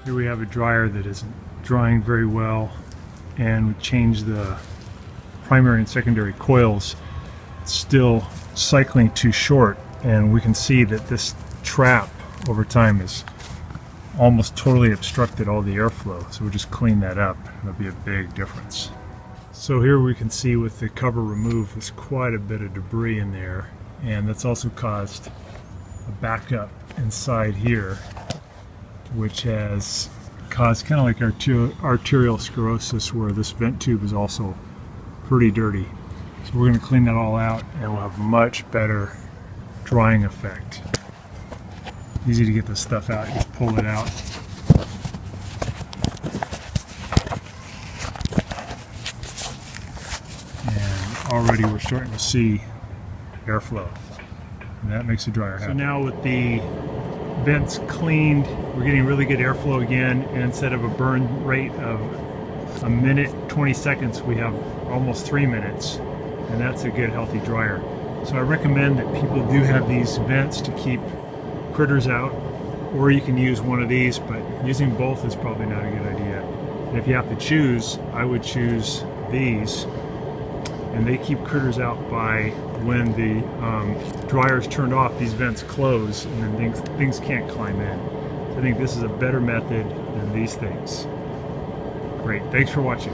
Here we have a dryer that isn't drying very well, and we changed the primary and secondary coils. It's still cycling too short, and we can see that this trap over time has almost totally obstructed all the airflow. So we'll just clean that up. It'll be a big difference. So here we can see with the cover removed, there's quite a bit of debris in there, and that's also caused a backup inside here, which has caused kind of like arterial sclerosis, where this vent tube is also pretty dirty. So we're going to clean that all out, and we'll have much better drying effect. Easy to get this stuff out. You just pull it out. And already we're starting to see airflow, and that makes the dryer happy. So now with the vents cleaned, we're getting really good airflow again, and instead of a burn rate of a minute 20 seconds, we have almost 3 minutes, and that's a good healthy dryer. So I recommend that people do have these vents to keep critters out, or you can use one of these, but using both is probably not a good idea. And if you have to choose, I would choose these, and they keep critters out by when the dryer is turned off, these vents close, and then things can't climb in. So I think this is a better method than these things. Great, thanks for watching.